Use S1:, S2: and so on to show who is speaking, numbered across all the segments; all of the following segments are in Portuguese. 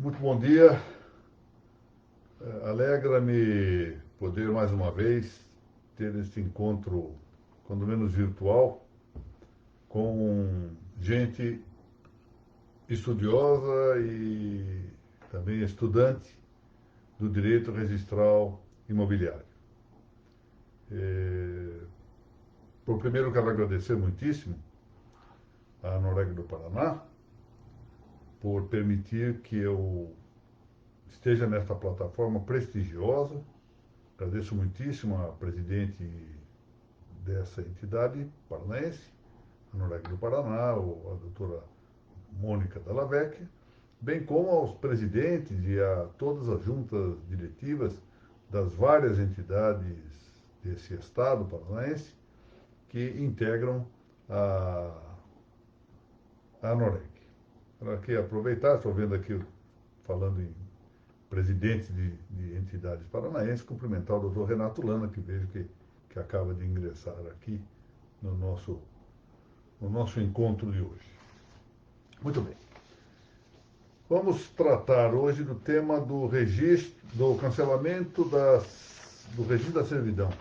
S1: Muito bom dia. Alegra-me poder mais uma vez ter este encontro, quando menos virtual, com gente estudiosa e também estudante do direito registral imobiliário. Por primeiro, quero agradecer muitíssimo à Noreg do Paraná por permitir que eu esteja nesta plataforma prestigiosa. Agradeço muitíssimo a presidente dessa entidade paranaense, a Noreg do Paraná, a doutora Mônica Dallavec, bem como aos presidentes e a todas as juntas diretivas das várias entidades desse estado paranaense que integram a Noreg. Para aqui aproveitar, estou vendo aqui, falando em presidente de entidades paranaenses, cumprimentar o doutor Renato Lana, que vejo que acaba de ingressar aqui no nosso encontro de hoje. Muito bem. Vamos tratar hoje do tema do registro, do cancelamento do registro da servidão.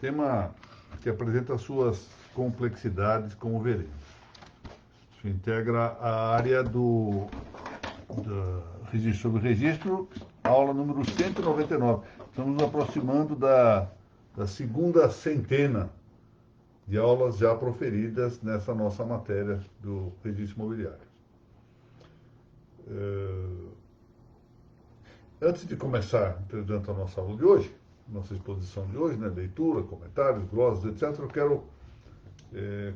S1: Tema que apresenta suas complexidades, como veremos. Isso integra a área do registro sobre registro, aula número 199. Estamos nos aproximando da segunda centena de aulas já proferidas nessa nossa matéria do registro imobiliário. Antes de começar, entretanto, a nossa aula de hoje, nossa exposição de hoje, né, leitura, comentários, glosas, etc., eu quero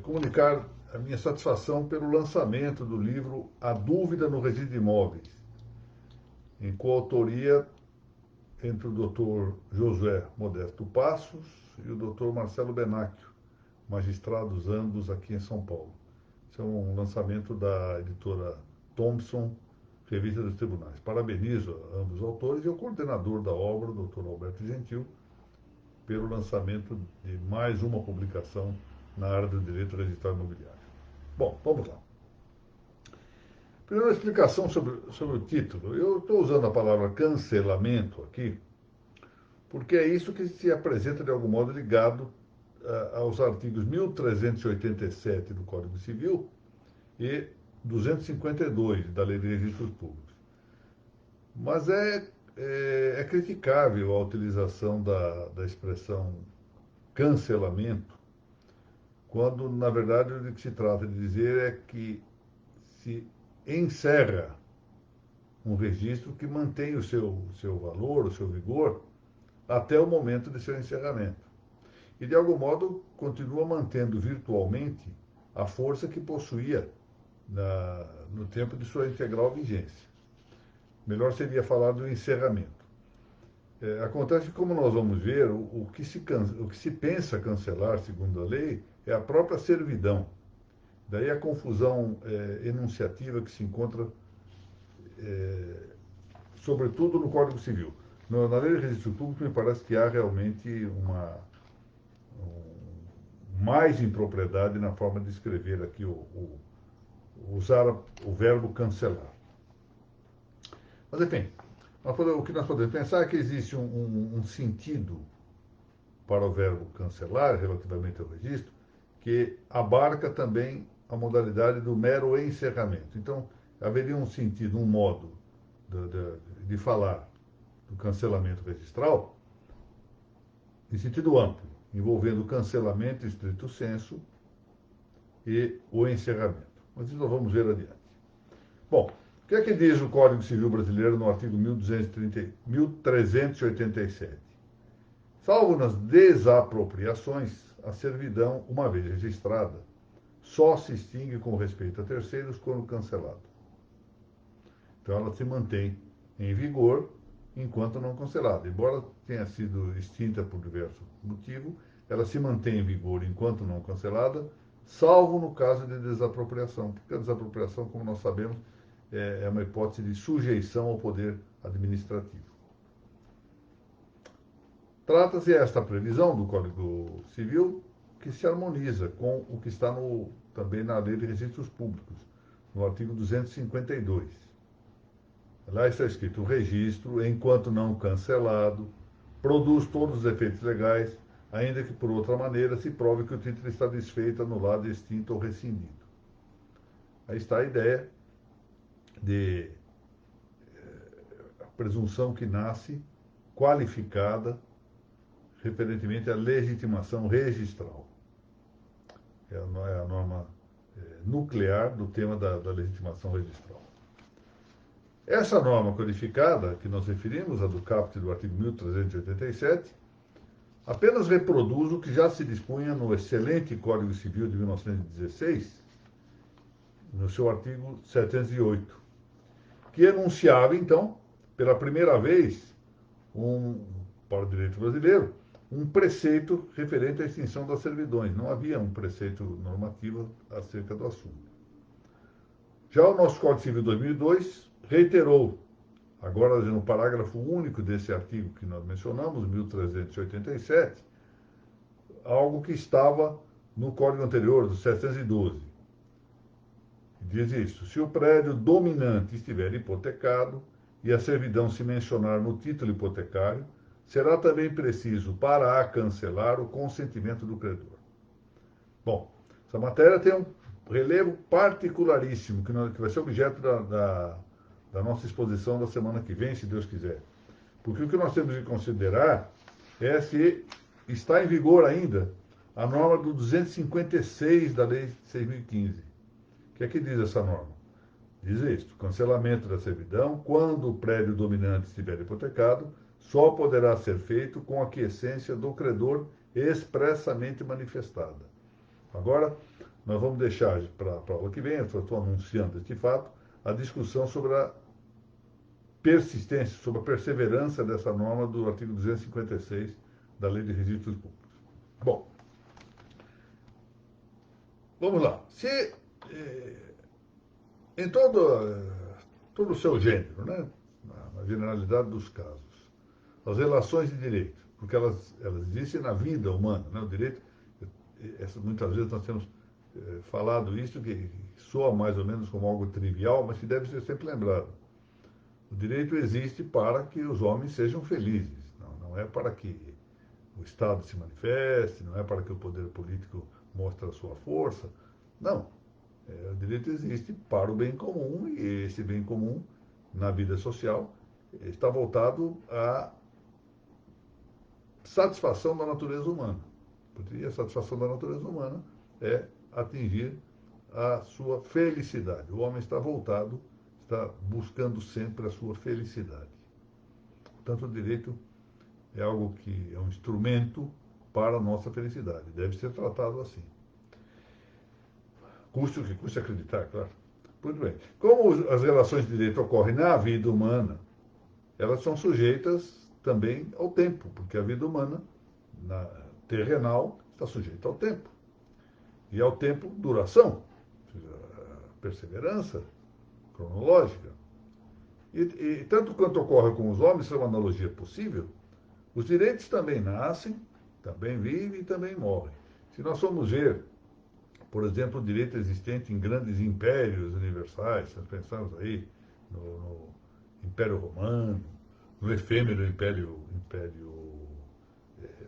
S1: comunicar a minha satisfação pelo lançamento do livro A Dúvida no Registro de Imóveis, em coautoria entre o Dr. Josué Modesto Passos e o Dr. Marcelo Benacchio, magistrados ambos aqui em São Paulo. Esse é um lançamento da editora Thomson, Revista dos Tribunais. Parabenizo a ambos os autores e ao coordenador da obra, o Dr. Alberto Gentil, pelo lançamento de mais uma publicação na área do direito registral imobiliário. Bom, vamos lá. Primeiro, uma explicação sobre o título. Eu estou usando a palavra cancelamento aqui, porque é isso que se apresenta de algum modo ligado aos artigos 1387 do Código Civil e 252 da Lei de Registros Públicos. Mas é criticável a utilização da expressão cancelamento, quando, na verdade, o que se trata de dizer é que se encerra um registro que mantém o seu valor, o seu vigor, até o momento de seu encerramento. E, de algum modo, continua mantendo virtualmente a força que possuía no tempo de sua integral vigência. Melhor seria falar do encerramento. Acontece que, como nós vamos ver, o que se pensa cancelar, segundo a lei, é a própria servidão. Daí a confusão enunciativa que se encontra, sobretudo no Código Civil. Na Lei de Registro Público, me parece que há realmente mais impropriedade na forma de escrever aqui, usar o verbo cancelar. Mas, enfim, o que nós podemos pensar é que existe um sentido para o verbo cancelar, relativamente ao registro, que abarca também a modalidade do mero encerramento. Então, haveria um sentido, um modo de falar do cancelamento registral em sentido amplo, envolvendo o cancelamento estrito sensu e o encerramento. Mas isso nós vamos ver adiante. Bom, o que é que diz o Código Civil Brasileiro no artigo 1387? Salvo nas desapropriações, a servidão, uma vez registrada, só se extingue com respeito a terceiros quando cancelada. Então ela se mantém em vigor enquanto não cancelada. Embora tenha sido extinta por diversos motivos, ela se mantém em vigor enquanto não cancelada, salvo no caso de desapropriação, porque a desapropriação, como nós sabemos, é uma hipótese de sujeição ao poder administrativo. Trata-se esta previsão do Código Civil que se harmoniza com o que está também na Lei de Registros Públicos, no artigo 252. Lá está escrito: o registro, enquanto não cancelado, produz todos os efeitos legais, ainda que por outra maneira se prove que o título está desfeito, anulado, extinto ou rescindido. Aí está a ideia de a presunção que nasce qualificada referentemente à legitimação registral. É a norma nuclear do tema da legitimação registral. Essa norma codificada, que nós referimos, a do caput do artigo 1387, apenas reproduz o que já se dispunha no excelente Código Civil de 1916, no seu artigo 708, que enunciava, então, pela primeira vez, para o direito brasileiro, um preceito referente à extinção das servidões. Não havia um preceito normativo acerca do assunto. Já o nosso Código Civil 2002 reiterou, agora no parágrafo único desse artigo que nós mencionamos, 1387, algo que estava no Código anterior, do 712. Diz isso: se o prédio dominante estiver hipotecado e a servidão se mencionar no título hipotecário, será também preciso, para a cancelar, o consentimento do credor. Bom, essa matéria tem um relevo particularíssimo, que vai ser objeto da nossa exposição da semana que vem, se Deus quiser. Porque o que nós temos que considerar é se está em vigor ainda a norma do 256 da Lei 6.015. O que é que diz essa norma? Diz isto: cancelamento da servidão, quando o prédio dominante estiver hipotecado, só poderá ser feito com a aquiescência do credor expressamente manifestada. Agora, nós vamos deixar para a aula que vem, eu estou anunciando este fato, a discussão sobre a persistência, sobre a perseverança dessa norma do artigo 256 da Lei de Registros Públicos. Bom, vamos lá. Se em todo o seu gênero, né, na generalidade dos casos, as relações de direito, porque elas existem na vida humana, né, o direito, muitas vezes nós temos falado isso, que soa mais ou menos como algo trivial, mas que deve ser sempre lembrado. O direito existe para que os homens sejam felizes, não é para que o Estado se manifeste, não é para que o poder político mostre a sua força, não. O direito existe para o bem comum, e esse bem comum, na vida social, está voltado à satisfação da natureza humana. E a satisfação da natureza humana é atingir a sua felicidade. O homem está voltado, está buscando sempre a sua felicidade. Portanto, o direito é algo que é um instrumento para a nossa felicidade. Deve ser tratado assim. Custe o que custe acreditar, claro. Muito bem. Como as relações de direito ocorrem na vida humana, elas são sujeitas também ao tempo, porque a vida humana, terrenal, está sujeita ao tempo. E ao tempo, duração, perseverança cronológica. E tanto quanto ocorre com os homens, isso é uma analogia possível, os direitos também nascem, também vivem e também morrem. Se nós formos ver, por exemplo, o direito existente em grandes impérios universais, nós pensamos aí no Império Romano, no efêmero Império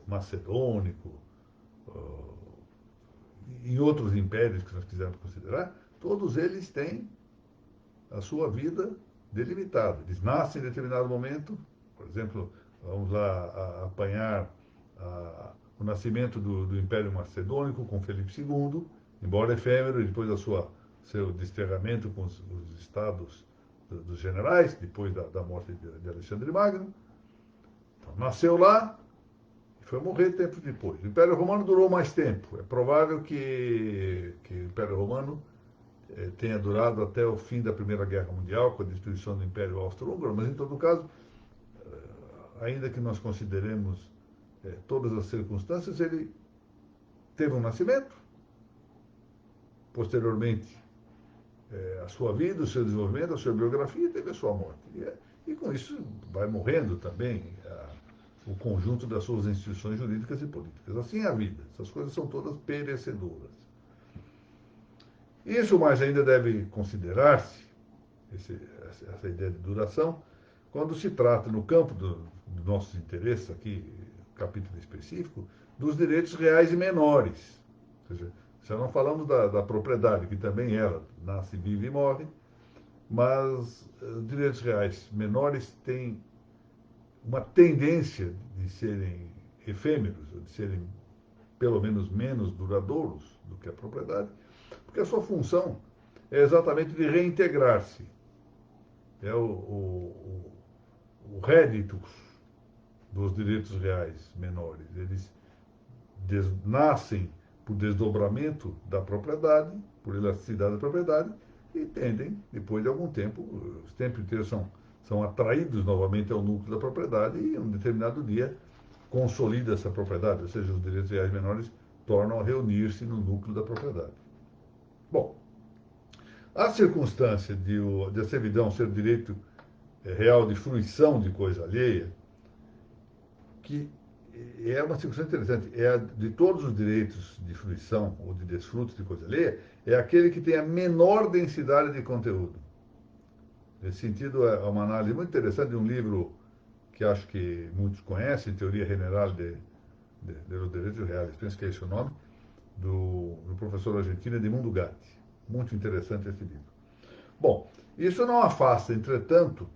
S1: Macedônico, em outros impérios que nós quisermos considerar, todos eles têm a sua vida delimitada. Eles nascem em determinado momento, por exemplo, vamos lá apanhar o nascimento do Império Macedônico com Felipe II, embora efêmero, e depois seu desterramento com os estados dos generais, depois da morte de Alexandre Magno. Então, nasceu lá e foi morrer tempo depois. O Império Romano durou mais tempo. É provável que o Império Romano tenha durado até o fim da Primeira Guerra Mundial, com a destruição do Império Austro-Húngaro, mas em todo caso, ainda que nós consideremos todas as circunstâncias, ele teve um nascimento, posteriormente a sua vida, o seu desenvolvimento, a sua biografia, teve a sua morte. E com isso vai morrendo também o conjunto das suas instituições jurídicas e políticas. Assim é a vida. Essas coisas são todas perecedoras. Isso mais ainda deve considerar-se essa ideia de duração, quando se trata, no campo dos nossos interesses, aqui, capítulo específico, dos direitos reais e menores. Ou seja, já não falamos da propriedade, que também ela nasce, vive e morre, mas direitos reais menores têm uma tendência de serem efêmeros, de serem pelo menos menos duradouros do que a propriedade, porque a sua função é exatamente de reintegrar-se. É o rédito dos direitos reais menores. Eles nascem por desdobramento da propriedade, por elasticidade da propriedade, e tendem, depois de algum tempo, os tempos inteiros são atraídos novamente ao núcleo da propriedade e, em um determinado dia, consolida essa propriedade, ou seja, os direitos reais menores tornam a reunir-se no núcleo da propriedade. Bom, a circunstância de a servidão ser direito real de fruição de coisa alheia, que é uma circunstância interessante, de todos os direitos de fruição ou de desfruto de coisa alheia, é aquele que tem a menor densidade de conteúdo. Nesse sentido, é uma análise muito interessante de um livro que acho que muitos conhecem, Teoria General de los Derechos Reales, penso que é esse o nome, do professor argentino Edmundo Gatti. Muito interessante esse livro. Bom, isso não afasta, entretanto,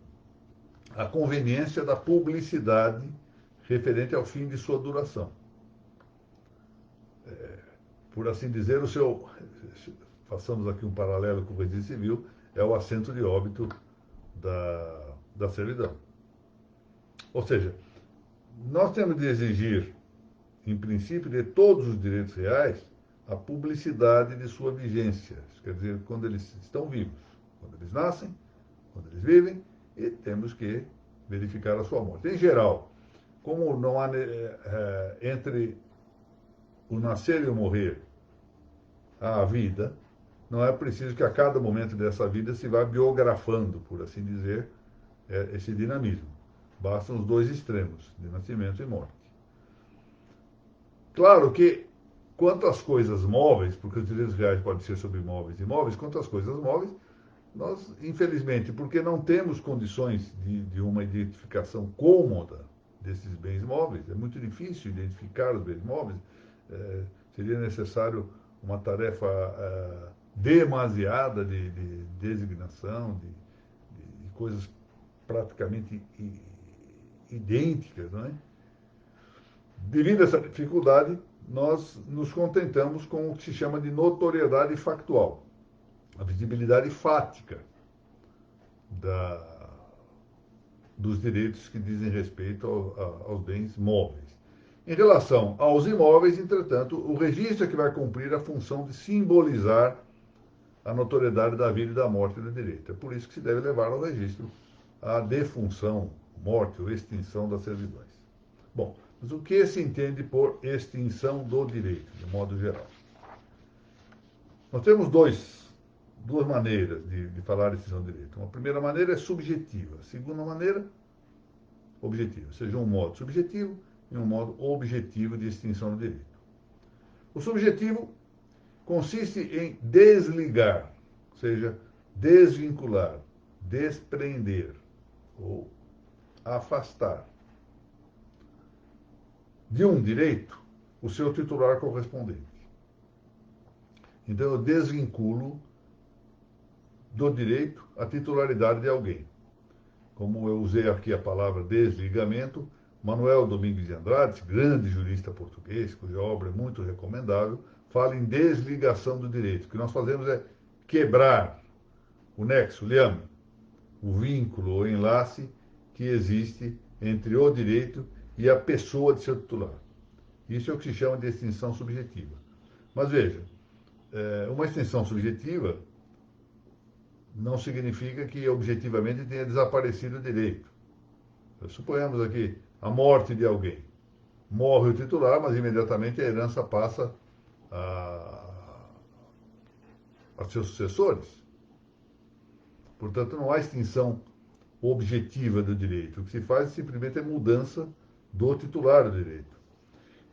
S1: a conveniência da publicidade referente ao fim de sua duração. Por assim dizer, façamos aqui um paralelo com o registro civil, é o assento de óbito da servidão. Ou seja, nós temos de exigir, em princípio, de todos os direitos reais, a publicidade de sua vigência. Isso quer dizer, quando eles estão vivos, quando eles nascem, quando eles vivem, e temos que verificar a sua morte. Em geral, como não há entre o nascer e o morrer a vida, não é preciso que a cada momento dessa vida se vá biografando, por assim dizer, esse dinamismo. Bastam os dois extremos, de nascimento e morte. Claro que, quanto às coisas móveis, porque os direitos reais podem ser sobre imóveis e imóveis, quanto às coisas móveis, nós, infelizmente, porque não temos condições de uma identificação cômoda desses bens móveis, é muito difícil identificar os bens móveis, seria necessário uma tarefa demasiada de designação, de coisas praticamente idênticas, não é? Devido a essa dificuldade, nós nos contentamos com o que se chama de notoriedade factual, a visibilidade fática dos direitos que dizem respeito aos bens móveis. Em relação aos imóveis, entretanto, o registro é que vai cumprir a função de simbolizar a notoriedade da vida e da morte do direito. É por isso que se deve levar ao registro a defunção, morte ou extinção das servidões. Bom, mas o que se entende por extinção do direito, de modo geral? Nós temos duas maneiras de falar de extinção do direito. Uma primeira maneira é subjetiva, a segunda maneira, objetiva. Ou seja, um modo subjetivo e um modo objetivo de extinção do direito. O subjetivo consiste em desligar, ou seja, desvincular, desprender ou afastar de um direito o seu titular correspondente. Então, eu desvinculo do direito a titularidade de alguém. Como eu usei aqui a palavra desligamento, Manuel Domingues de Andrade, grande jurista português, cuja obra é muito recomendável, fala em desligação do direito. O que nós fazemos é quebrar o nexo, o liame, o vínculo ou enlace que existe entre o direito e a pessoa de seu titular. Isso é o que se chama de extinção subjetiva. Mas veja, uma extinção subjetiva não significa que objetivamente tenha desaparecido o direito. Suponhamos aqui a morte de alguém. Morre o titular, mas imediatamente a herança passa a seus sucessores. Portanto, não há extinção objetiva do direito. O que se faz simplesmente é mudança do titular do direito.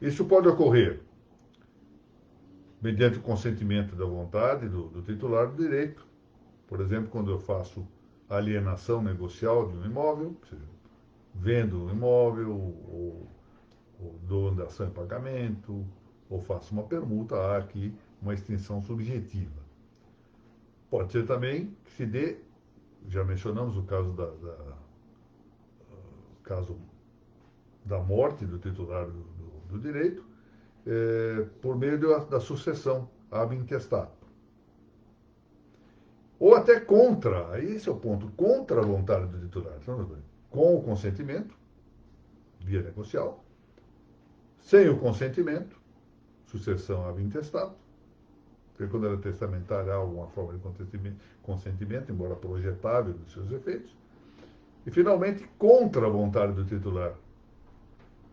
S1: Isso pode ocorrer mediante o consentimento da vontade do titular do direito. Por exemplo, quando eu faço alienação negocial de um imóvel, ou seja, vendo um imóvel, ou dou dação em pagamento, ou faço uma permuta, há aqui uma extinção subjetiva. Pode ser também que se dê, já mencionamos o caso caso da morte do titular do direito, por meio da sucessão ab intestato. Ou até contra, aí esse é o ponto, contra a vontade do titular, com o consentimento, via negocial, sem o consentimento, sucessão ab intestato, porque quando ela é testamentária há alguma forma de consentimento, embora projetável dos seus efeitos, e finalmente contra a vontade do titular,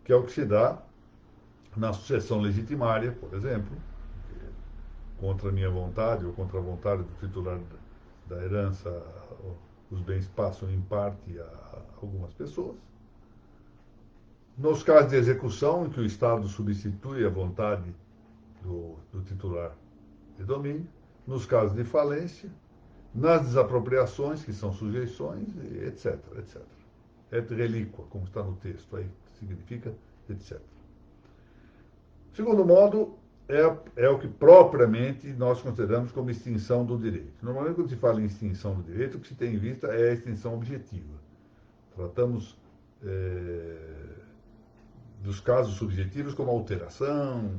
S1: que é o que se dá na sucessão legitimária, por exemplo, contra a minha vontade ou contra a vontade do titular da herança, os bens passam em parte a algumas pessoas. Nos casos de execução, em que o Estado substitui a vontade do titular de domínio, nos casos de falência, nas desapropriações, que são sujeições, etc, etc. Et relíqua, como está no texto aí, significa etc. Segundo modo, é o que propriamente nós consideramos como extinção do direito. Normalmente, quando se fala em extinção do direito, o que se tem em vista é a extinção objetiva. Tratamos dos casos subjetivos como alteração,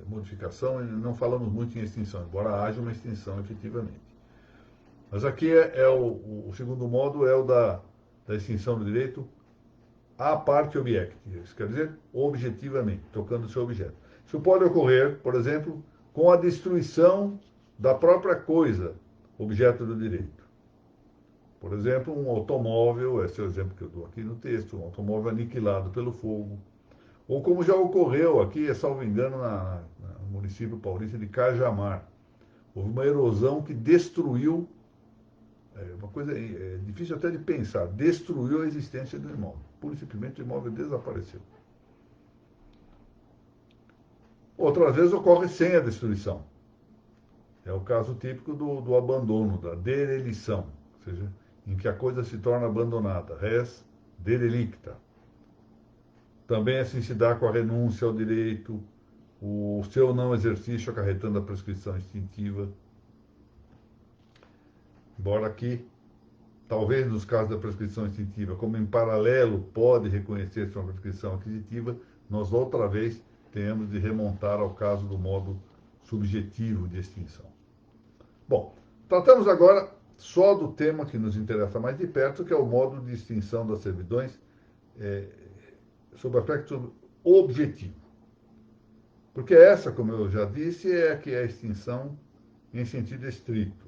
S1: modificação, e não falamos muito em extinção, embora haja uma extinção efetivamente. Mas aqui o segundo modo é o da extinção do direito à parte object, isso quer dizer objetivamente, tocando o seu objeto. Isso pode ocorrer, por exemplo, com a destruição da própria coisa, objeto do direito. Por exemplo, um automóvel, esse é o exemplo que eu dou aqui no texto, um automóvel aniquilado pelo fogo. Ou como já ocorreu aqui, salvo engano, no município paulista de Cajamar. Houve uma erosão que destruiu, uma coisa difícil até de pensar, destruiu a existência do imóvel. Pura e simplesmente o imóvel desapareceu. Outras vezes ocorre sem a destruição. É o caso típico do abandono, da derelição, ou seja, em que a coisa se torna abandonada, res derelicta. Também assim se dá com a renúncia ao direito, o seu não exercício acarretando a prescrição extintiva. Embora aqui, talvez nos casos da prescrição extintiva, como em paralelo pode reconhecer-se uma prescrição aquisitiva, nós outra vez tenhamos de remontar ao caso do modo subjetivo de extinção. Bom, tratamos agora só do tema que nos interessa mais de perto, que é o modo de extinção das servidões sob aspecto objetivo. Porque essa, como eu já disse, é a que é a extinção em sentido estrito.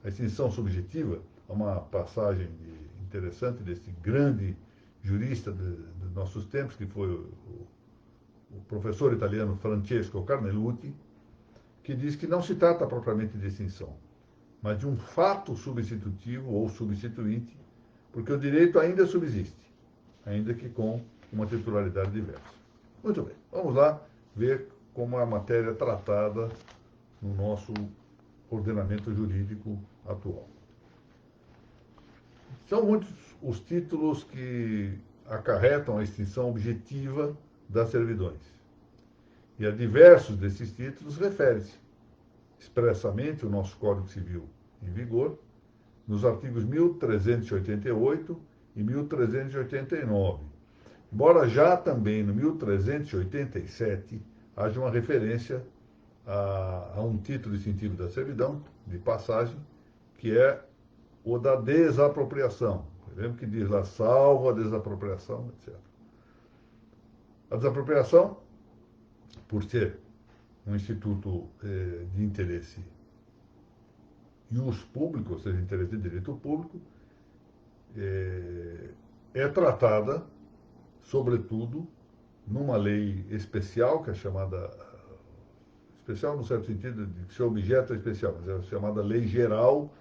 S1: A extinção subjetiva, há uma passagem interessante desse grande jurista dos nossos tempos, que foi o professor italiano Francesco Carnelutti, que diz que não se trata propriamente de extinção, mas de um fato substitutivo ou substituinte, porque o direito ainda subsiste, ainda que com uma titularidade diversa. Muito bem, vamos lá ver como a matéria é tratada no nosso ordenamento jurídico atual. São muitos os títulos que acarretam a extinção objetiva das servidões. E a diversos desses títulos refere-se expressamente o nosso Código Civil em vigor, nos artigos 1388 e 1389. Embora já também no 1387 haja uma referência a um título distintivo da servidão, de passagem, que é o da desapropriação. Lembra que diz lá, salvo a desapropriação, etc. A desapropriação, por ser um instituto de interesse ius público, ou seja, interesse de direito público, é tratada, sobretudo, numa lei especial, que é chamada, especial no certo sentido de que seu objeto é especial, mas é chamada Lei Geral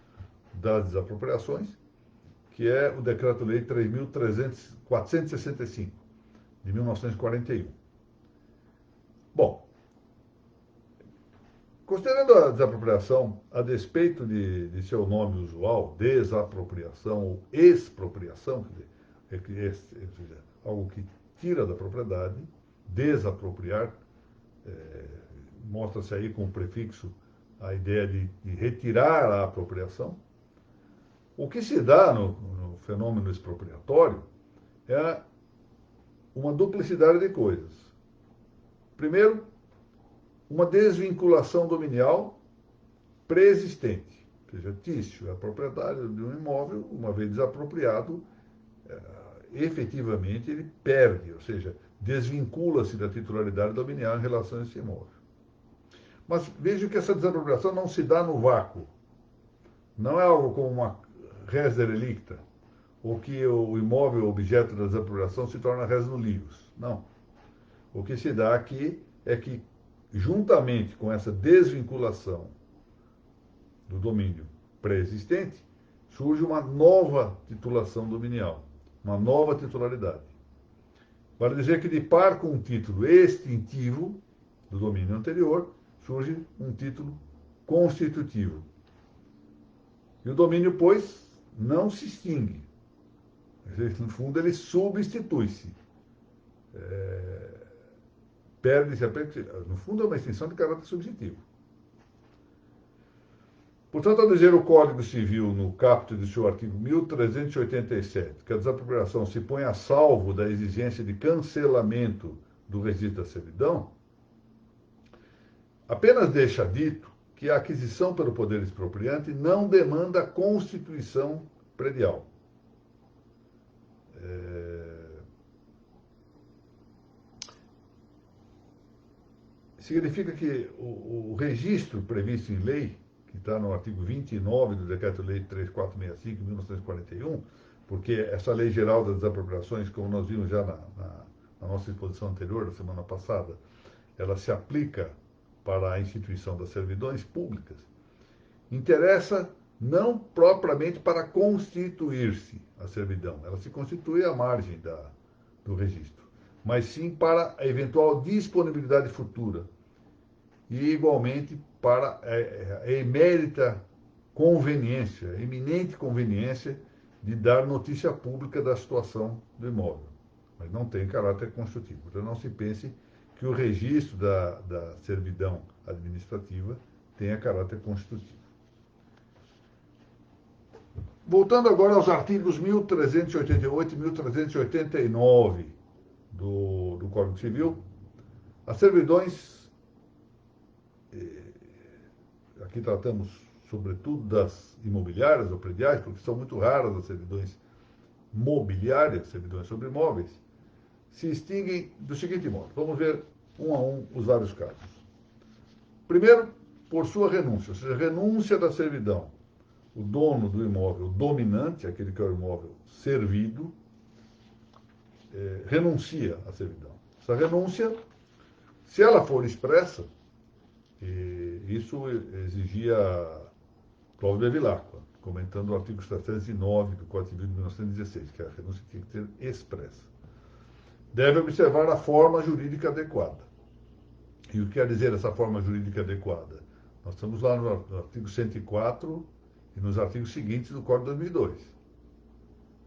S1: das Desapropriações, que é o Decreto-Lei 3.465, de 1941. Bom, Considerando a desapropriação, a despeito de seu nome usual, desapropriação ou expropriação, algo que tira da propriedade, desapropriar, mostra-se aí com o prefixo a ideia de retirar a apropriação. O que se dá no fenômeno expropriatório é uma duplicidade de coisas. Primeiro, uma desvinculação dominial preexistente, ou seja, Tício é proprietário de um imóvel, uma vez desapropriado, efetivamente ele perde, ou seja, desvincula-se da titularidade dominial em relação a esse imóvel. Mas veja que essa desapropriação não se dá no vácuo. Não é algo como uma res delicta, ou que o imóvel objeto da desapropriação se torna res nullius. Não. O que se dá aqui é que, juntamente com essa desvinculação do domínio pré-existente, surge uma nova titulação dominial, uma nova titularidade. Vale dizer que, de par com um título extintivo do domínio anterior, surge um título constitutivo. E o domínio, pois, não se extingue. No fundo, ele substitui-se. Perde-se a... No fundo, é uma extinção de caráter subjetivo. Portanto, ao dizer o Código Civil, no caput de seu artigo 1387, que a desapropriação se põe a salvo da exigência de cancelamento do registro da servidão, apenas deixa dito que a aquisição pelo poder expropriante não demanda constituição predial. Significa que o registro previsto em lei, que está no artigo 29 do Decreto-Lei 3465 de 1941, porque essa Lei Geral das Desapropriações, como nós vimos já na nossa exposição anterior, da semana passada, ela se aplica para a instituição das servidões públicas, interessa não propriamente para constituir-se a servidão, ela se constitui à margem do registro, mas sim para a eventual disponibilidade futura e, igualmente, para a emérita conveniência, a eminente conveniência de dar notícia pública da situação do imóvel, mas não tem caráter constitutivo. Então, não se pense que o registro da servidão administrativa tenha caráter constitutivo. Voltando agora aos artigos 1388 e 1389 do Código Civil, as servidões, aqui tratamos sobretudo das imobiliárias ou prediais, porque são muito raras as servidões mobiliárias, servidões sobre imóveis, se extinguem do seguinte modo. Vamos ver um a um os vários casos. Primeiro, por sua renúncia, ou seja, renúncia da servidão. O dono do imóvel, o dominante, aquele que é o imóvel servido, renuncia à servidão. Essa renúncia, se ela for expressa, isso exigia Cláudio Bevilacqua, comentando o artigo 709 do Código Civil de 1916, que a renúncia tinha que ser expressa. Deve observar a forma jurídica adequada. E o que quer dizer essa forma jurídica adequada? Nós estamos lá no artigo 104 e nos artigos seguintes do Código de 2002.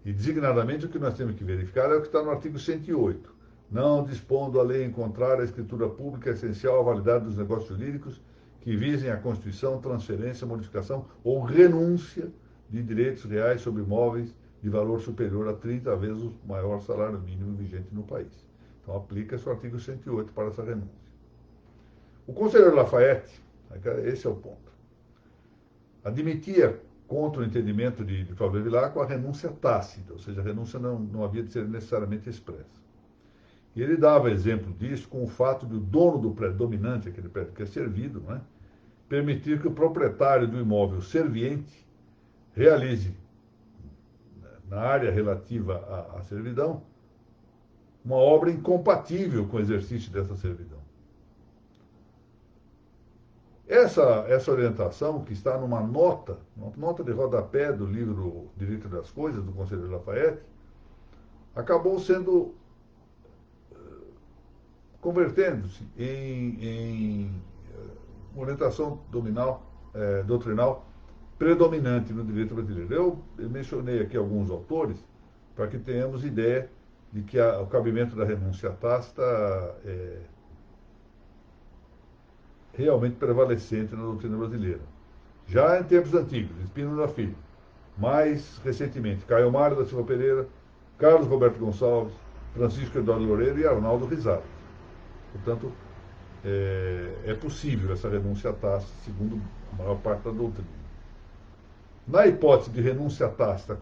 S1: E, designadamente, o que nós temos que verificar é o que está no artigo 108. Não dispondo a lei em contrário à escritura pública essencial à validade dos negócios jurídicos que visem a constituição, transferência, modificação ou renúncia de direitos reais sobre imóveis de valor superior a 30 vezes o maior salário mínimo vigente no país. Então, aplica-se o artigo 108 para essa renúncia. O conselheiro Lafayette, esse é o ponto, admitia, contra o entendimento de Cláudio Bevilacqua, a renúncia tácita, ou seja, a renúncia não havia de ser necessariamente expressa. E ele dava exemplo disso com o fato de o dono do prédio dominante, aquele prédio que é servido, não é, permitir que o proprietário do imóvel serviente realize, na área relativa à servidão, uma obra incompatível com o exercício dessa servidão. Essa orientação, que está numa nota de rodapé do livro Direito das Coisas, do conselheiro Lafayette, acabou sendo convertendo-se em uma orientação doutrinal predominante no direito brasileiro. Eu mencionei aqui alguns autores para que tenhamos ideia de que o cabimento da renúncia tácita é realmente prevalecente na doutrina brasileira. Já em tempos antigos, Spínola Filho, mais recentemente, Caio Mário da Silva Pereira, Carlos Roberto Gonçalves, Francisco Eduardo Loureiro e Arnaldo Rizzaro. Portanto, é possível essa renúncia tácita, segundo a maior parte da doutrina. Na hipótese de renúncia tácita,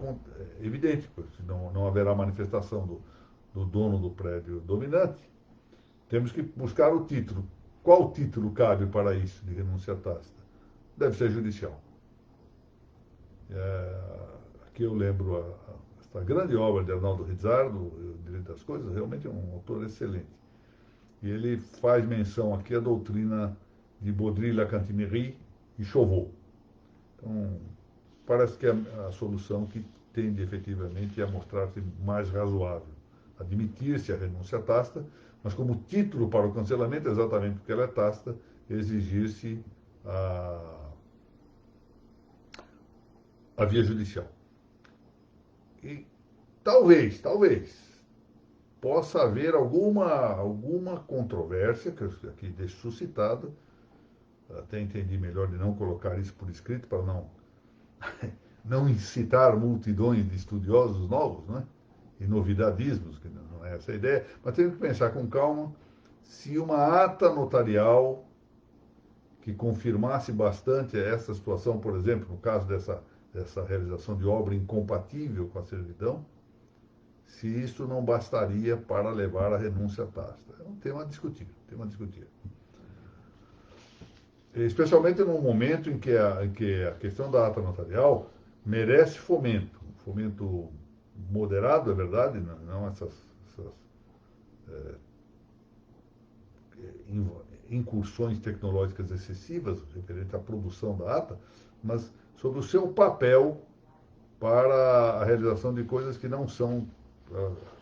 S1: é evidente, pois não haverá manifestação do dono do prédio dominante, temos que buscar o título. Qual título cabe para isso de renúncia tácita? Deve ser judicial. Aqui eu lembro esta grande obra de Arnaldo Rizzardo, O Direito das Coisas, realmente é um autor excelente. E ele faz menção aqui à doutrina de Baudry-Lacantimiry e Chauveau. Então, parece que é a solução que tende efetivamente a mostrar-se mais razoável. Admitir-se a renúncia tácita, mas como título para o cancelamento, exatamente porque ela é tácita, exigir-se a via judicial. E talvez, possa haver alguma controvérsia, que eu aqui deixo suscitada, até entendi melhor de não colocar isso por escrito, para não incitar multidões de estudiosos novos, né? E novidadismos, que não é essa a ideia, mas temos que pensar com calma se uma ata notarial que confirmasse bastante essa situação, por exemplo, no caso dessa realização de obra incompatível com a servidão, se isso não bastaria para levar à renúncia tácita. É um tema a discutir, Especialmente num momento em que a questão da ata notarial merece fomento. Fomento moderado, é verdade, não essas incursões tecnológicas excessivas referente à produção da ata, mas sobre o seu papel para a realização de coisas que não são,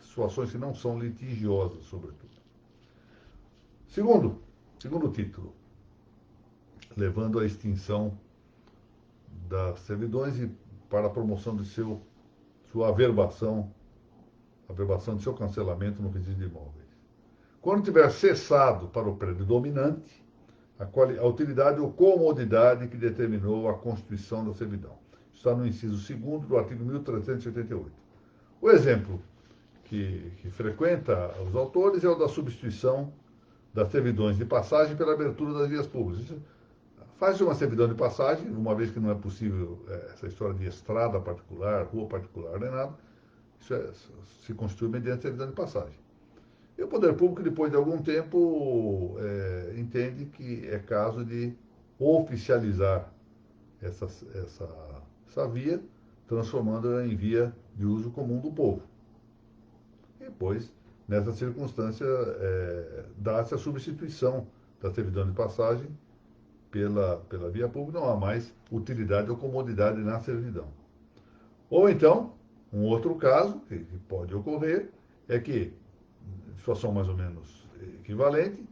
S1: situações que não são litigiosas, sobretudo. Segundo título, levando à extinção das servidões e para a promoção de sua averbação de seu cancelamento no registro de imóveis. Quando tiver cessado para o prédio dominante a utilidade ou comodidade que determinou a constituição da servidão. Está no inciso 2º do artigo 1388. O exemplo que frequenta os autores é o da substituição das servidões de passagem pela abertura das vias públicas. Faz uma servidão de passagem, uma vez que não é possível essa história de estrada particular, rua particular, nem nada, isso se constitui mediante servidão de passagem. E o poder público, depois de algum tempo, entende que é caso de oficializar essa via, transformando-a em via de uso comum do povo. E depois, nessa circunstância, dá-se a substituição da servidão de passagem pela via pública, não há mais utilidade ou comodidade na servidão. Ou então, um outro caso que pode ocorrer é que, situação mais ou menos equivalente,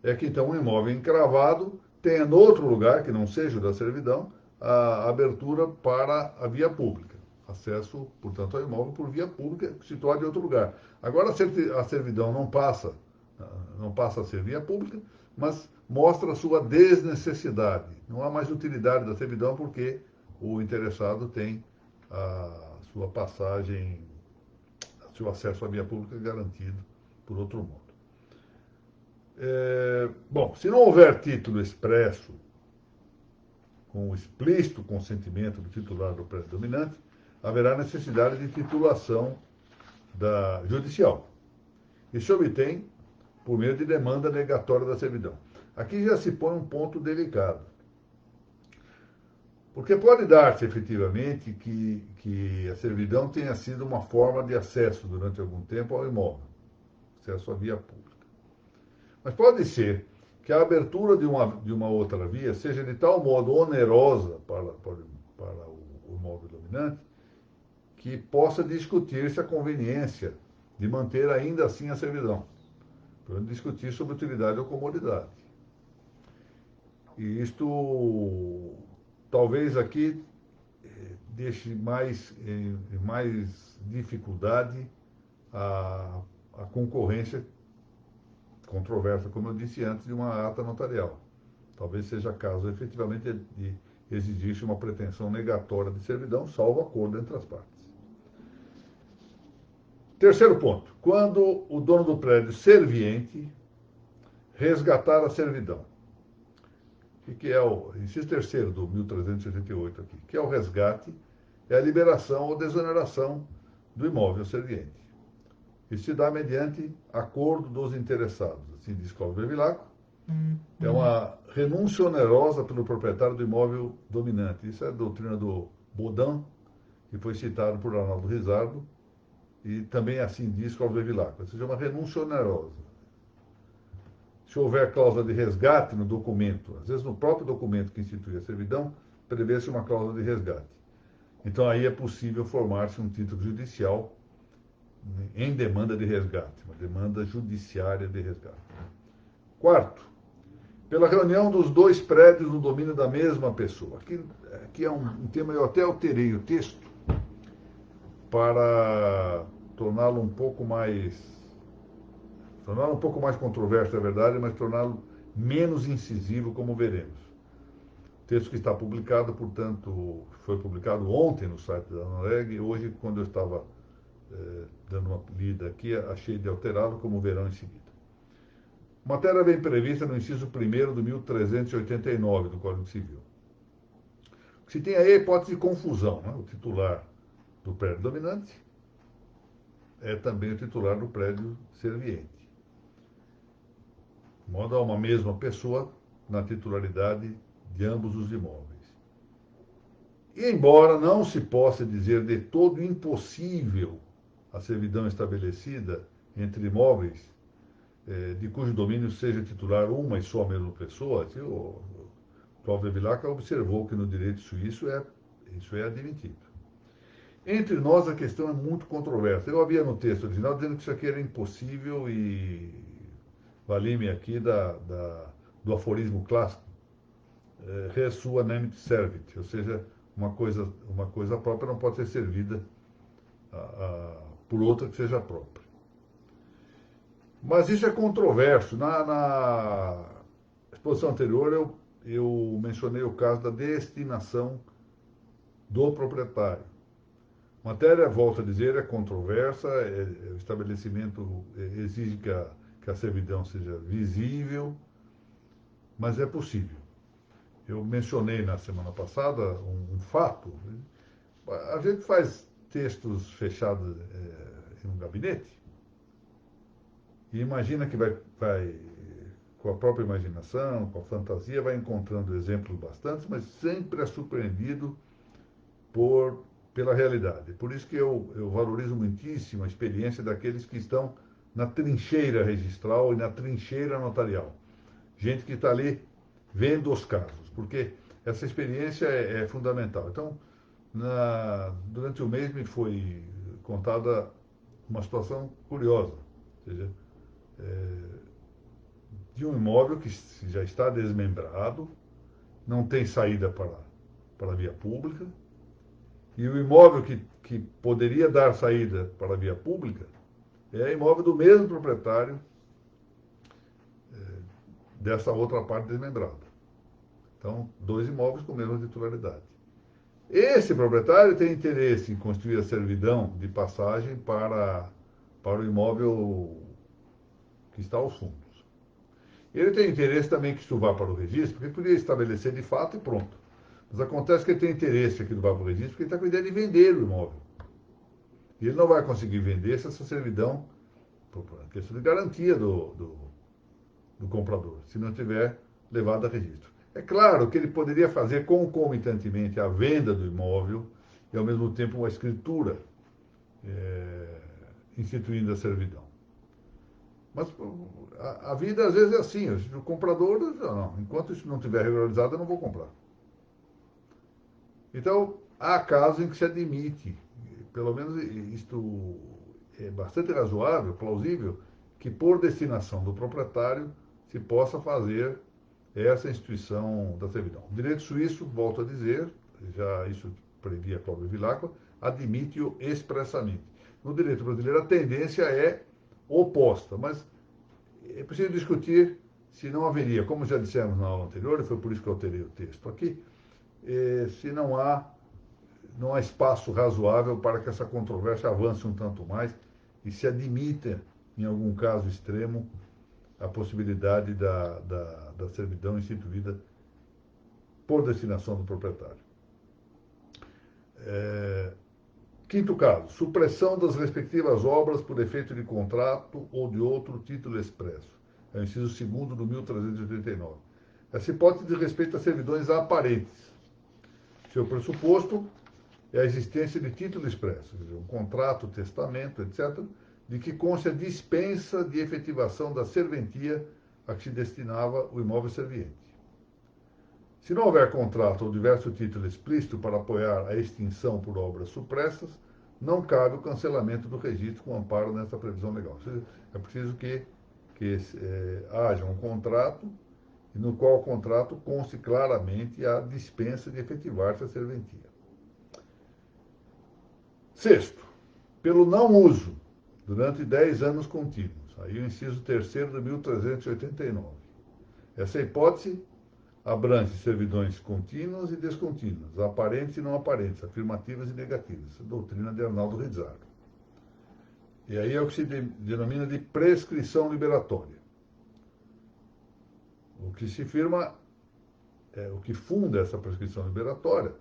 S1: é que então um imóvel encravado tenha em outro lugar, que não seja o da servidão, a abertura para a via pública. Acesso, portanto, ao imóvel por via pública situado em outro lugar. Agora a servidão não passa a ser via pública, mas mostra a sua desnecessidade. Não há mais utilidade da servidão porque o interessado tem a sua passagem, seu acesso à via pública garantido por outro modo. Bom, se não houver título expresso com o explícito consentimento do titular do prédio dominante, haverá necessidade de titulação judicial. E se obtém por meio de demanda negatória da servidão. Aqui já se põe um ponto delicado. Porque pode dar-se efetivamente que a servidão tenha sido uma forma de acesso durante algum tempo ao imóvel, acesso à via pública. Mas pode ser que a abertura de uma outra via seja de tal modo onerosa para o imóvel dominante que possa discutir-se a conveniência de manter ainda assim a servidão. Para discutir sobre utilidade ou comodidade. E isto talvez aqui deixe mais dificuldade a concorrência controversa, como eu disse antes, de uma ata notarial. Talvez seja caso efetivamente de exigisse uma pretensão negatória de servidão, salvo acordo entre as partes. Terceiro ponto, quando o dono do prédio serviente resgatar a servidão. O que é o inciso terceiro do 1388 aqui, que é o resgate, é a liberação ou desoneração do imóvel serviente. Isso se dá mediante acordo dos interessados, assim diz Cláudio Bevilacqua. É uma renúncia onerosa pelo proprietário do imóvel dominante. Isso é a doutrina do Baudin, que foi citado por Arnaldo Rizzardo, e também assim diz Cláudio Bevilacqua, ou seja, uma renúncia onerosa. Se houver cláusula de resgate no documento, às vezes no próprio documento que institui a servidão, prevê-se uma cláusula de resgate. Então aí é possível formar-se um título judicial em demanda de resgate, uma demanda judiciária de resgate. Quarto, pela reunião dos dois prédios no domínio da mesma pessoa. Aqui é um tema, eu até alterei o texto para torná-lo um pouco mais controverso, é verdade, mas torná-lo menos incisivo, como veremos. O texto que está publicado, portanto, foi publicado ontem no site da NOREG, e hoje, quando eu estava dando uma lida aqui, achei de alterá-lo, como verão em seguida. Matéria bem prevista no inciso 1º do 1389 do Código Civil. Se tem aí a hipótese de confusão, né? O titular do prédio dominante é também o titular do prédio serviente. De modo a uma mesma pessoa na titularidade de ambos os imóveis. E embora não se possa dizer de todo impossível a servidão estabelecida entre imóveis de cujo domínio seja titular uma e só a mesma pessoa, o Cláudio Bevilacqua observou que no direito suíço isso é admitido. Entre nós a questão é muito controversa. Eu havia no texto original dizendo que isso aqui era impossível e vali-me aqui do aforismo clássico, res sua nemit servit, ou seja, uma coisa própria não pode ser servida por outra que seja própria. Mas isso é controverso. Na exposição anterior, eu mencionei o caso da destinação do proprietário. A matéria, volto a dizer, é controversa, o estabelecimento exige que a servidão seja visível, mas é possível. Eu mencionei na semana passada um fato. A gente faz textos fechados em um gabinete, e imagina que vai, com a própria imaginação, com a fantasia, vai encontrando exemplos bastantes, mas sempre é surpreendido pela realidade. Por isso que eu valorizo muitíssimo a experiência daqueles que estão na trincheira registral e na trincheira notarial. Gente que está ali vendo os casos, porque essa experiência é fundamental. Então, durante o mês me foi contada uma situação curiosa, ou seja, de um imóvel que já está desmembrado, não tem saída para a via pública, e o imóvel que poderia dar saída para a via pública é imóvel do mesmo proprietário dessa outra parte desmembrada. Então, dois imóveis com a mesma titularidade. Esse proprietário tem interesse em construir a servidão de passagem para o imóvel que está aos fundos. Ele tem interesse também que isso vá para o registro, porque ele poderia estabelecer de fato e pronto. Mas acontece que ele tem interesse que aquilo vá para o registro, porque ele está com a ideia de vender o imóvel. E ele não vai conseguir vender se essa servidão, por questão de garantia do comprador, se não tiver levado a registro. É claro que ele poderia fazer concomitantemente a venda do imóvel e, ao mesmo tempo, uma escritura instituindo a servidão. Mas a vida, às vezes, é assim. O comprador, não, enquanto isso não estiver regularizado, eu não vou comprar. Então, há casos em que se admite, pelo menos isto é bastante razoável, plausível, que por destinação do proprietário se possa fazer essa instituição da servidão. O direito suíço, volto a dizer, já isso previa Cláudio Vilacqua, admite-o expressamente. No direito brasileiro, a tendência é oposta, mas é preciso discutir se não haveria, como já dissemos na aula anterior, e foi por isso que eu alterei o texto aqui, se não há espaço razoável para que essa controvérsia avance um tanto mais e se admita, em algum caso extremo, a possibilidade da servidão instituída por destinação do proprietário. Quinto caso, supressão das respectivas obras por efeito de contrato ou de outro título expresso. É o inciso 2º do 1389. Essa hipótese diz respeito a servidões aparentes. Seu pressuposto é a existência de título expresso, quer dizer, um contrato, testamento, etc., de que conste a dispensa de efetivação da serventia a que se destinava o imóvel serviente. Se não houver contrato ou diverso título explícito para apoiar a extinção por obras supressas, não cabe o cancelamento do registro com amparo nessa previsão legal. É preciso que haja um contrato e no qual o contrato conste claramente a dispensa de efetivar-se a serventia. Sexto, pelo não uso durante 10 anos contínuos. Aí o inciso 3º de 1389. Essa hipótese abrange servidões contínuas e descontínuas, aparentes e não aparentes, afirmativas e negativas. Essa é a doutrina de Arnaldo Rizzardo. E aí é o que se denomina de prescrição liberatória. O que se firma, o que funda essa prescrição liberatória,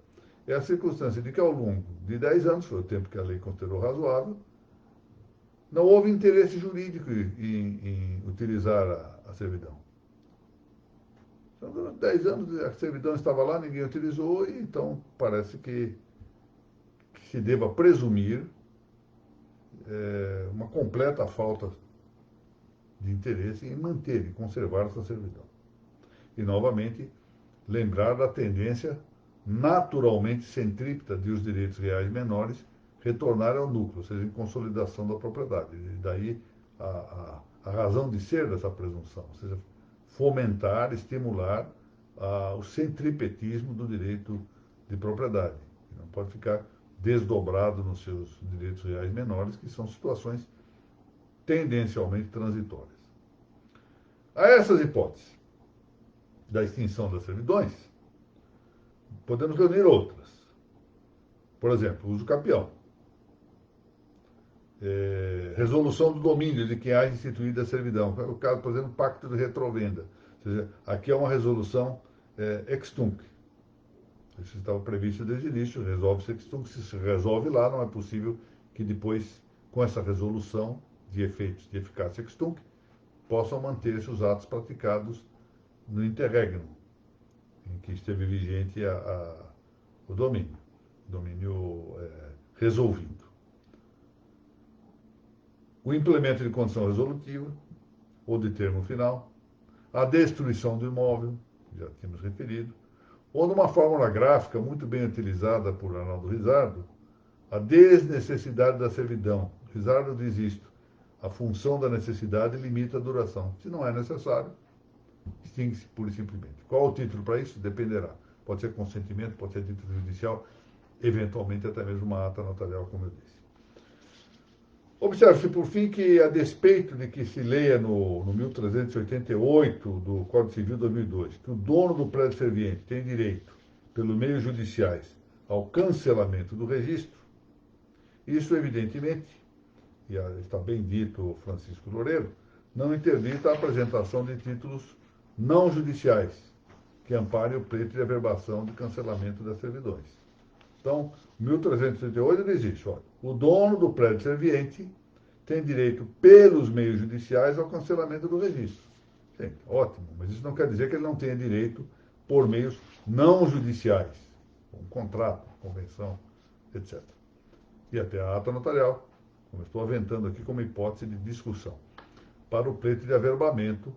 S1: é a circunstância de que ao longo de 10 anos, foi o tempo que a lei considerou razoável, não houve interesse jurídico em utilizar a servidão. Então, durante 10 anos a servidão estava lá, ninguém utilizou, e então parece que se deva presumir uma completa falta de interesse em manter e conservar essa servidão. E, novamente, lembrar da tendência naturalmente centrípeta de os direitos reais menores retornarem ao núcleo, ou seja, em consolidação da propriedade. E daí a razão de ser dessa presunção, ou seja, fomentar, estimular o centripetismo do direito de propriedade, que não pode ficar desdobrado nos seus direitos reais menores, que são situações tendencialmente transitórias. A essas hipóteses da extinção das servidões, podemos reunir outras. Por exemplo, uso capião. Resolução do domínio de quem haja instituído a servidão. O caso, por exemplo, pacto de retrovenda. Ou seja, aqui é uma resolução ex tunc. Isso estava previsto desde o início, resolve-se ex tunc. Se resolve lá, não é possível que depois, com essa resolução de efeitos de eficácia ex tunc, possam manter-se os atos praticados no interregnum, em que esteve vigente o domínio resolvido. O implemento de condição resolutiva, ou de termo final, a destruição do imóvel, já tínhamos referido, ou numa fórmula gráfica muito bem utilizada por Arnaldo Rizzardo, a desnecessidade da servidão. Rizzardo diz isto: a função da necessidade limita a duração. Se não é necessário, extingue-se pura e simplesmente. Qual o título para isso? Dependerá. Pode ser consentimento, pode ser título judicial, eventualmente até mesmo uma ata notarial, como eu disse. Observe-se, por fim, que a despeito de que se leia no 1388 do Código Civil 2002, que o dono do prédio serviente tem direito, pelos meios judiciais, ao cancelamento do registro, isso, evidentemente, e está bem dito Francisco Loureiro, não interdita a apresentação de títulos não judiciais, que amparem o pleito de averbação de cancelamento das servidões. Então, 1338 diz isso: olha, o dono do prédio serviente tem direito, pelos meios judiciais, ao cancelamento do registro. Sim, ótimo, mas isso não quer dizer que ele não tenha direito por meios não judiciais, um contrato, convenção, etc. E até a ata notarial, como estou aventando aqui como hipótese de discussão, para o pleito de averbamento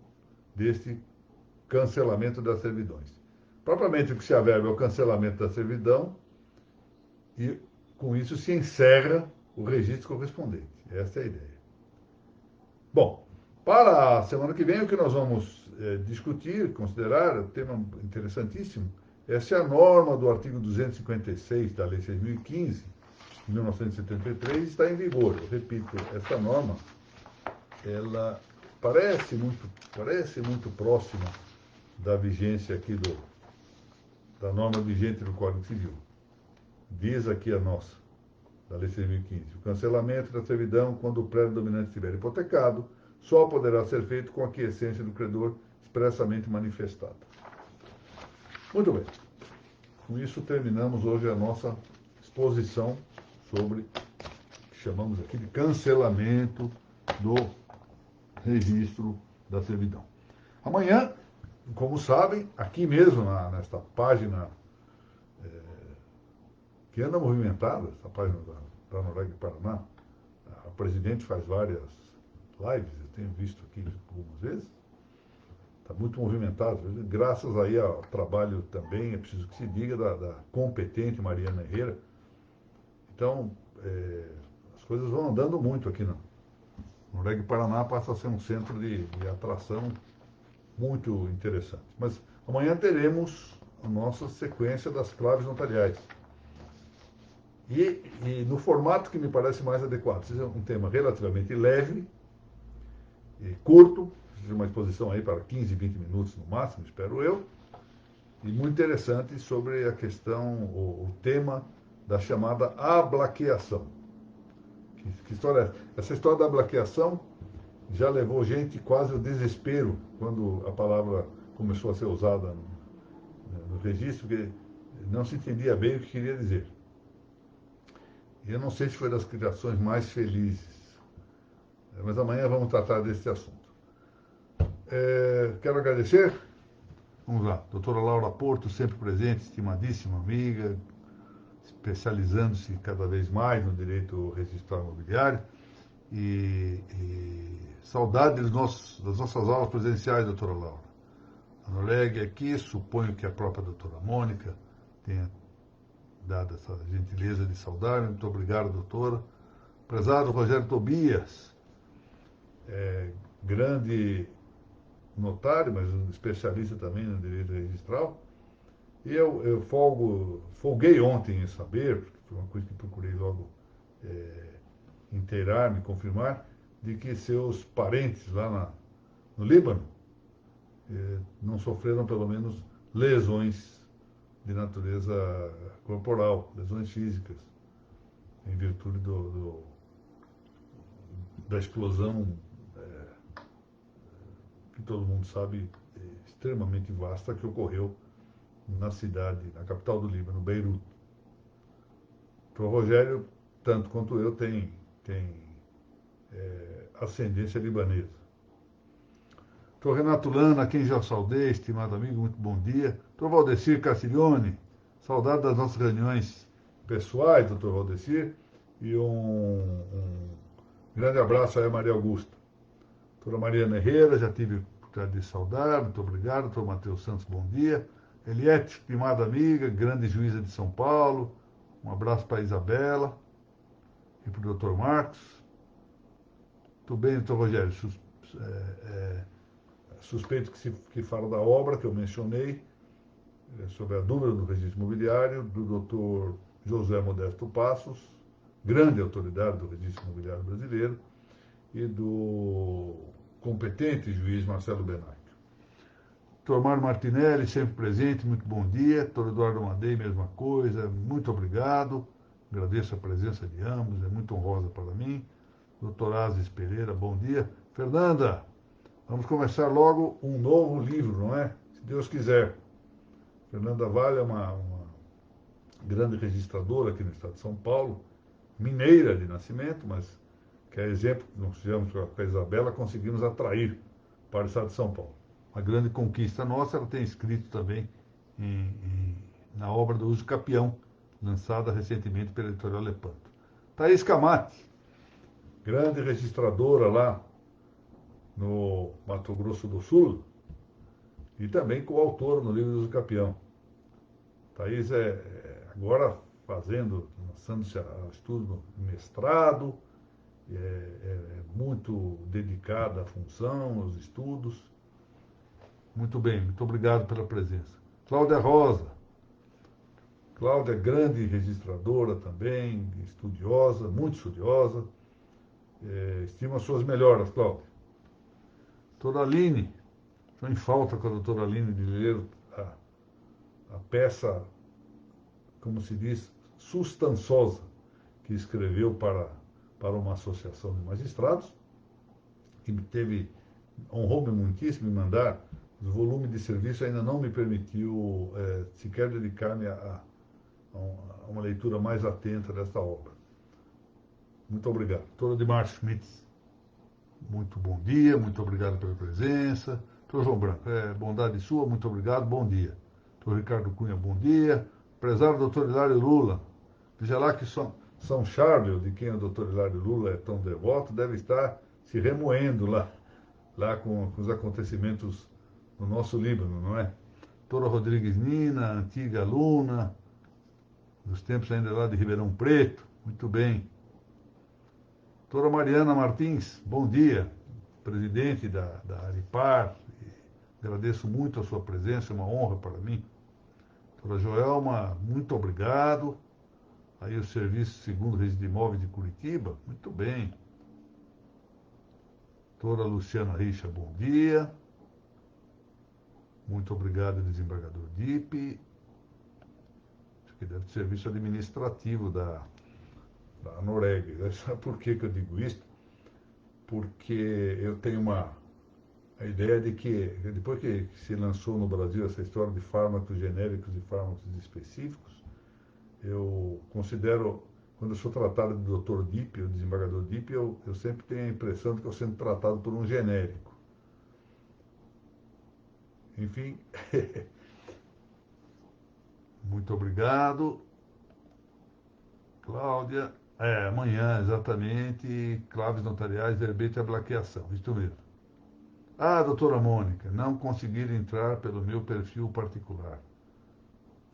S1: deste cancelamento das servidões. Propriamente o que se averba é o cancelamento da servidão, e com isso se encerra o registro correspondente. Essa é a ideia. Bom, para a semana que vem, o que nós vamos discutir, considerar, tema interessantíssimo, é se a norma do artigo 256 da Lei 6.015, de 1973, está em vigor. Eu repito, essa norma, ela parece muito próxima da vigência aqui da norma vigente do Código Civil. Diz aqui a nossa, da Lei 6.015, o cancelamento da servidão quando o prédio dominante estiver hipotecado só poderá ser feito com a aquiescência do credor expressamente manifestada. Muito bem. Com isso, terminamos hoje a nossa exposição sobre o que chamamos aqui de cancelamento do registro da servidão. Amanhã, como sabem, aqui mesmo, nesta página que anda movimentada, essa página da Noruega e Paraná, a presidente faz várias lives, eu tenho visto aqui algumas vezes, está muito movimentado, graças aí ao trabalho também, é preciso que se diga, da competente Mariana Herrera. Então, as coisas vão andando muito aqui, não. Noruega e Paraná passa a ser um centro de atração muito interessante. Mas amanhã teremos a nossa sequência das claves notariais. E no formato que me parece mais adequado. Seja um tema relativamente leve, e curto, uma exposição aí para 15, 20 minutos no máximo, espero eu, e muito interessante sobre a questão, o tema da chamada ablaqueação. Que história é essa? Essa história da ablaqueação já levou gente quase ao desespero quando a palavra começou a ser usada no registro, porque não se entendia bem o que queria dizer. E eu não sei se foi das criações mais felizes, mas amanhã vamos tratar desse assunto. Quero agradecer, vamos lá, doutora Laura Porto, sempre presente, estimadíssima amiga, especializando-se cada vez mais no direito registral imobiliário, e saudade das nossas aulas presenciais, doutora Laura. A Noruega aqui, suponho que a própria doutora Mônica tenha dado essa gentileza de saudar. Muito obrigado, doutora. Prezado Rogério Tobias, grande notário, mas um especialista também no direito registral. E eu folguei ontem em saber, porque foi uma coisa que procurei logo inteirar-me, confirmar, de que seus parentes lá no Líbano não sofreram pelo menos lesões de natureza corporal, lesões físicas, em virtude da explosão, que todo mundo sabe, extremamente vasta, que ocorreu na capital do Líbano, Beirute. Então, o Rogério, tanto quanto eu, tem ascendência libanesa. Doutor Renato Lana, a quem já saudei, estimado amigo, muito bom dia. Doutor Valdecir Castiglione, saudade das nossas reuniões pessoais, doutor Valdecir, e um grande abraço aí a Maria Augusta. Doutora Mariana Herrera, já tive a oportunidade de saudar, muito obrigado. Doutor Matheus Santos, bom dia. Eliette, estimada amiga, grande juíza de São Paulo, um abraço para a Isabela e para o doutor Marcos. Tudo bem, doutor Rogério? Suspeito que fala da obra que eu mencionei, sobre a dúvida do registro imobiliário, do doutor José Modesto Passos, grande autoridade do registro imobiliário brasileiro, e do competente juiz Marcelo Benaico. Doutor Mário Martinelli, sempre presente, muito bom dia. Doutor Eduardo Amadei, mesma coisa, muito obrigado. Agradeço a presença de ambos, é muito honrosa para mim. Doutor Asis Pereira, bom dia. Fernanda, vamos começar logo um novo livro, não é? Se Deus quiser. Fernanda Vale é uma grande registradora aqui no estado de São Paulo, mineira de nascimento, mas que é exemplo que nós fizemos com a Isabela, conseguimos atrair para o estado de São Paulo. Uma grande conquista nossa. Ela tem escrito também na obra do Uso Capião, lançada recentemente pela editorial Lepanto. Thaís Camati, grande registradora lá no Mato Grosso do Sul, e também coautora no livro do Uso Capião. Thaís agora lançando-se a estudo no mestrado, é muito dedicada à função, aos estudos, Muito bem, muito obrigado pela presença. Cláudia Rosa. Cláudia, grande registradora também, estudiosa, muito estudiosa. Estimo as suas melhoras, Cláudia. Doutora Aline, estou em falta com a doutora Aline de ler a peça, como se diz, substanciosa, que escreveu para uma associação de magistrados, que honrou-me muitíssimo em mandar. O volume de serviço ainda não me permitiu sequer dedicar-me a uma leitura mais atenta desta obra. Muito obrigado. Doutora Dimar Schmitz, muito bom dia, muito obrigado pela presença. Doutor João Branco, bondade sua, muito obrigado, bom dia. Doutor Ricardo Cunha, bom dia. Prezado doutor Hilário Lula, veja lá que São Charles, de quem o doutor Hilário Lula é tão devoto, deve estar se remoendo lá com os acontecimentos no nosso Líbano, não é? Doutora Rodrigues Nina, antiga aluna, dos tempos ainda lá de Ribeirão Preto, muito bem. Doutora Mariana Martins, bom dia, presidente da Aripar, agradeço muito a sua presença, é uma honra para mim. Doutora Joelma, muito obrigado. Aí o Serviço Segundo Registro de Imóveis de Curitiba, muito bem. Doutora Luciana Richa, bom dia. Muito obrigado, desembargador Dipe. Acho que deve ser serviço administrativo da Norégia. Sabe por que eu digo isso? Porque eu tenho a ideia de que, depois que se lançou no Brasil essa história de fármacos genéricos e fármacos específicos, eu considero, quando eu sou tratado de doutor Dipe, o desembargador Dipe, eu sempre tenho a impressão de que eu estou sendo tratado por um genérico. Enfim, muito obrigado. Cláudia, amanhã, exatamente, claves notariais, verbete e ablaqueação, isso mesmo. Doutora Mônica, não consegui entrar pelo meu perfil particular.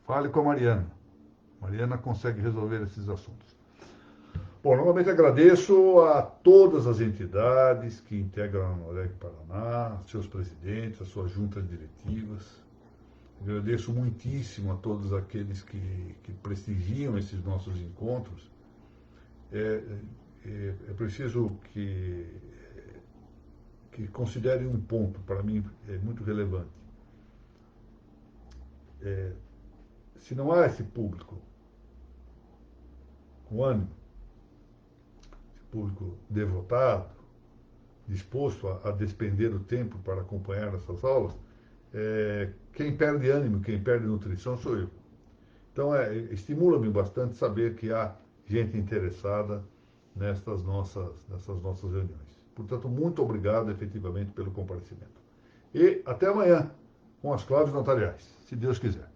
S1: Fale com a Mariana. Mariana consegue resolver esses assuntos. Bom, novamente agradeço a todas as entidades que integram a Noreg Paraná, seus presidentes, as suas juntas diretivas. Agradeço muitíssimo a todos aqueles que prestigiam esses nossos encontros. É preciso que considerem um ponto, para mim, muito relevante. Se não há esse público com ânimo, esse público devotado, disposto a despender o tempo para acompanhar essas aulas, quem perde ânimo, quem perde nutrição sou eu. Então, estimula-me bastante saber que há gente interessada nessas nossas reuniões. Portanto, muito obrigado, efetivamente, pelo comparecimento. E até amanhã, com as claves notariais, se Deus quiser.